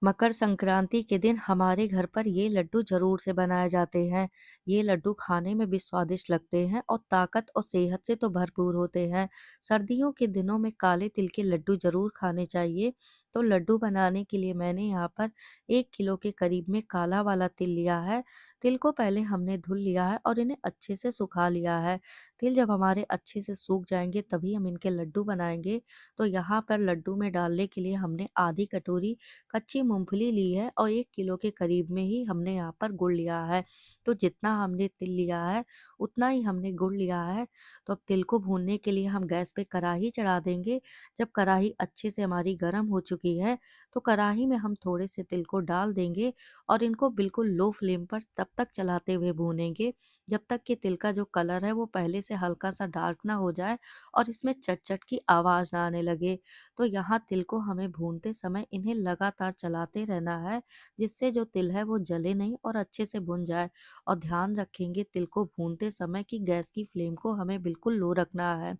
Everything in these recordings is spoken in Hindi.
मकर संक्रांति के दिन हमारे घर पर ये लड्डू जरूर से बनाए जाते हैं। ये लड्डू खाने में भी स्वादिष्ट लगते हैं और ताकत और सेहत से तो भरपूर होते हैं। सर्दियों के दिनों में काले तिल के लड्डू जरूर खाने चाहिए। तो लड्डू बनाने के लिए मैंने यहाँ पर 1 किलो के करीब में काला वाला तिल लिया है। तिल को पहले हमने धुल लिया है और इन्हें अच्छे से सुखा लिया है। तिल जब हमारे अच्छे से सूख जाएंगे तभी हम इनके लड्डू बनाएंगे। तो यहाँ पर लड्डू में डालने के लिए हमने आधी कटोरी कच्ची मूंगफली ली है और 1 किलो के करीब में ही हमने यहाँ पर गुड़ लिया है। तो जितना हमने तिल लिया है उतना ही हमने गुड़ लिया है। तो अब तिल को भूनने के लिए हम गैस पे कढ़ाई चढ़ा देंगे। जब कढ़ाई अच्छे से हमारी गर्म हो चुकी है तो कढ़ाई में हम थोड़े से तिल को डाल देंगे और इनको बिल्कुल लो फ्लेम पर तब तक चलाते हुए भूनेंगे जब तक कि तिल का जो कलर है वो पहले से हल्का सा डार्क ना हो जाए और इसमें चट चट की आवाज ना आने लगे। तो यहाँ तिल को हमें भूनते समय इन्हें लगातार चलाते रहना है, जिससे जो तिल है वो जले नहीं और अच्छे से भुन जाए। और ध्यान रखेंगे तिल को भूनते समय कि गैस की फ्लेम को हमें बिल्कुल लो रखना है।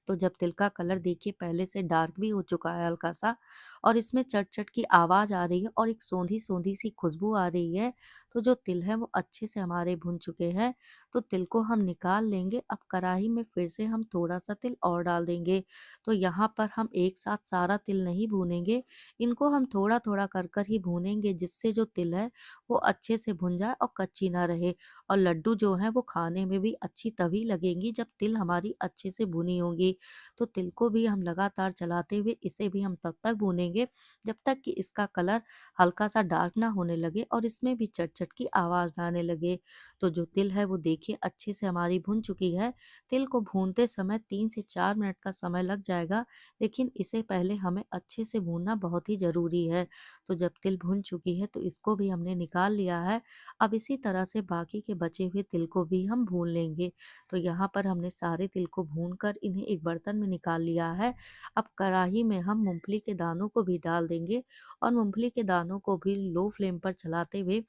तो जब तिल का कलर देखिए पहले से डार्क भी हो चुका है हल्का सा और इसमें चट चट की आवाज आ रही है और एक सोंधी सोंधी सी खुशबू आ रही है, तो जो तिल है वो अच्छे से हमारे भुन चुके हैं। तो तिल को हम निकाल लेंगे। अब कढ़ाई में फिर से हम थोड़ा सा तिल और डाल देंगे। तो यहाँ पर हम एक साथ सारा तिल नहीं भूनेंगे, इनको हम थोड़ा थोड़ा कर कर ही भूनेंगे, जिससे जो तिल है वो अच्छे से भुन जाए और कच्ची ना रहे। और लड्डू जो है वो खाने में भी अच्छी तभी लगेंगी जब तिल हमारी अच्छे से भुनी होंगी। तो तिल को भी हम लगातार चलाते हुए इसे भी हम तब तक भूनेंगे जब तक कि इसका कलर हल्का सा डार्क ना होने लगे और इसमें भी चट चट की आवाज ना आने लगे। तो जो तिल है वो देखिए अच्छे से हमारी भुन चुकी है। तिल को भूनते समय 3 से 4 मिनट का समय लग जाएगा, लेकिन इसे पहले हमें अच्छे से भूनना बहुत ही ज़रूरी है। तो जब तिल भुन चुकी है तो इसको भी हमने निकाल लिया है। अब इसी तरह से बाकी के बचे हुए तिल को भी हम भून लेंगे। तो यहाँ पर हमने सारे तिल को भून कर इन्हें एक बर्तन में निकाल लिया है। अब कढ़ाई में हम मूंगफली के दानों को भी डाल देंगे और मूंगफली के दानों को भी लो फ्लेम पर चलाते हुए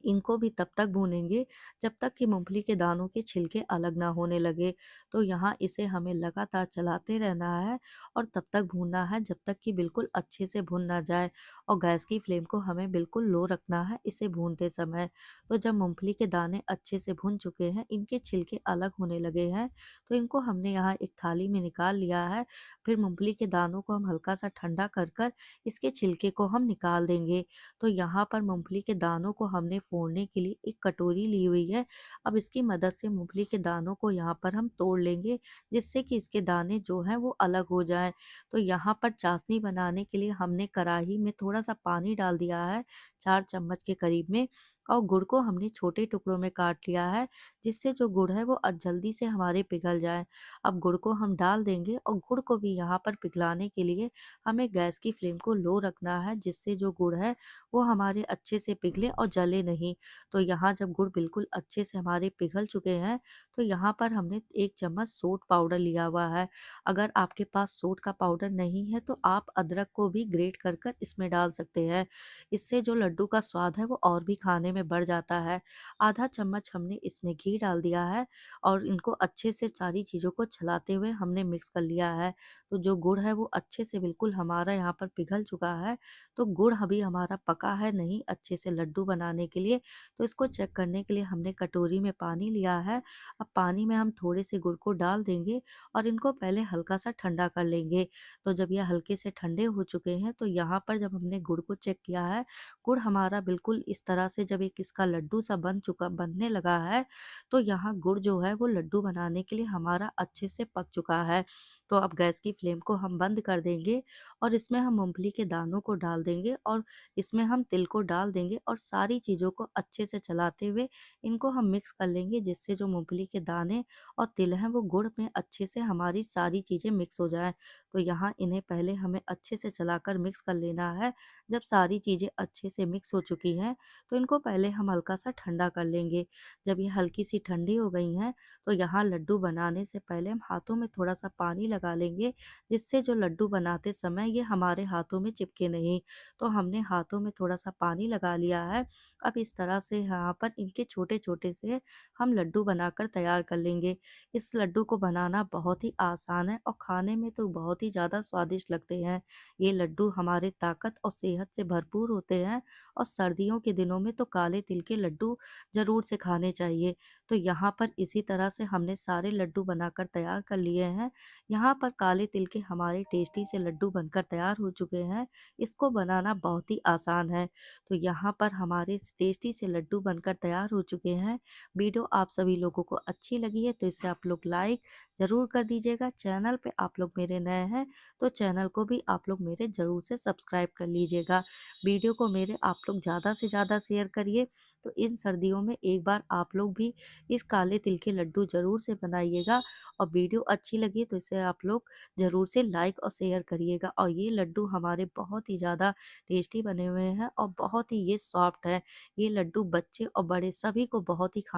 इनको भी तब तक भूनेंगे जब तक कि मूंगफली के दानों के छिलके अलग ना होने लगे। तो यहाँ इसे हमें लगातार चलाते रहना है और तब तक भूनना है जब तक कि बिल्कुल अच्छे से भुन ना जाए। और गैस की फ्लेम को हमें बिल्कुल लो रखना है इसे भूनते समय। तो जब मूंगफली के दाने अच्छे से भुन चुके हैं, इनके छिलके अलग होने लगे हैं, तो इनको हमने यहाँ एक थाली में निकाल लिया है। फिर मूंगफली के दानों को हम हल्का सा ठंडा कर कर इसके छिलके को हम निकाल देंगे। तो यहाँ पर मूंगफली के दानों को हमने फोड़ने के लिए एक कटोरी ली हुई है। अब इसकी मदद से मूंगफली के दानों को यहाँ पर हम तोड़ लेंगे, जिससे कि इसके दाने जो हैं वो अलग हो जाएं। तो यहाँ पर चाशनी बनाने के लिए हमने कढ़ाई में थोड़ा सा पानी डाल दिया है, 4 चम्मच के करीब में। और गुड़ को हमने छोटे टुकड़ों में काट लिया है, जिससे जो गुड़ है वो जल्दी से हमारे पिघल जाए। अब गुड़ को हम डाल देंगे और गुड़ को भी यहाँ पर पिघलाने के लिए हमें गैस की फ्लेम को लो रखना है, जिससे जो गुड़ है वो हमारे अच्छे से पिघले और जले नहीं। तो यहाँ जब गुड़ बिल्कुल अच्छे से हमारे पिघल चुके हैं, तो यहाँ पर हमने 1 चम्मच सोंठ पाउडर लिया हुआ है। अगर आपके पास सोंठ का पाउडर नहीं है तो आप अदरक को भी ग्रेट कर कर इसमें डाल सकते हैं। इससे जो लड्डू का स्वाद है वो और भी खाने में बढ़ जाता है। आधा चम्मच हमने इसमें घी डाल दिया है और इनको अच्छे से सारी चीज़ों को चलाते हुए हमने मिक्स कर लिया है। तो जो गुड़ है वो अच्छे से बिल्कुल हमारा यहाँ पर पिघल चुका है। तो गुड़ अभी हमारा पका है नहीं अच्छे से लड्डू बनाने के लिए। तो इसको चेक करने के लिए हमने कटोरी में पानी लिया है। अब पानी में हम थोड़े से गुड़ को डाल देंगे और इनको पहले हल्का सा ठंडा कर लेंगे। तो जब ये हल्के से ठंडे हो चुके हैं तो यहाँ पर जब हमने गुड़ को चेक किया है, गुड़ हमारा बिल्कुल इस तरह से जब एक इसका लड्डू सा बनने लगा है, तो यहाँ गुड़ जो है वो लड्डू बनाने के लिए हमारा अच्छे से पक चुका है। तो अब गैस की फ्लेम को हम बंद कर देंगे और इसमें हम मूंगफली के दानों को डाल देंगे और इसमें हम तिल को डाल देंगे और सारी चीज़ों को अच्छे से चलाते हुए इनको हम मिक्स कर लेंगे, जिससे जो मूंगफली के दाने और तिल हैं वो गुड़ में अच्छे से हमारी सारी चीज़ें मिक्स हो जाएं। तो यहाँ इन्हें पहले हमें अच्छे से चलाकर मिक्स कर लेना है। जब सारी चीज़ें अच्छे से मिक्स हो चुकी हैं तो इनको पहले हम हल्का सा ठंडा कर लेंगे। जब ये हल्की सी ठंडी हो गई हैं तो यहाँ लड्डू बनाने से पहले हम हाथों में थोड़ा सा पानी लगा लेंगे, जिससे जो लड्डू बनाते समय ये हमारे हाथों में चिपके नहीं। तो हमने हाथों में थोड़ा-सा पानी लगा लिया है। अब इस तरह से यहाँ पर इनके छोटे-छोटे से हम लड्डू बनाकर तैयार कर लेंगे। इस लड्डू को बनाना बहुत ही आसान है और खाने में तो बहुत ही ज़्यादा स्वादिष्ट लगते हैं। ये लड्डू हमारे ताकत और सेहत से भरपूर होते हैं और सर्दियों के दिनों में तो काले तिल के लड्डू ज़रूर से खाने चाहिए। तो यहाँ पर इसी तरह से हमने सारे लड्डू बनाकर तैयार कर लिए हैं। यहाँ पर काले तिल के हमारे टेस्टी से लड्डू बनकर तैयार हो चुके हैं। इसको बनाना बहुत ही आसान है। तो यहाँ पर हमारे टेस्टी से लड्डू बनकर तैयार हो चुके हैं। वीडियो आप सभी लोगों को अच्छी लगी है तो इसे आप लोग लाइक ज़रूर कर दीजिएगा। चैनल पे आप लोग मेरे नए हैं तो चैनल को भी आप लोग मेरे ज़रूर से सब्सक्राइब कर लीजिएगा। वीडियो को मेरे आप लोग ज़्यादा से ज़्यादा शेयर करिए। तो इन सर्दियों में एक बार आप लोग भी इस काले तिल के लड्डू ज़रूर से बनाइएगा और वीडियो अच्छी लगी तो इसे आप लोग ज़रूर से लाइक और शेयर करिएगा। और ये लड्डू हमारे बहुत ही ज़्यादा टेस्टी बने हुए हैं और बहुत ही ये सॉफ्ट है। ये लड्डू बच्चे और बड़े सभी को बहुत ही खा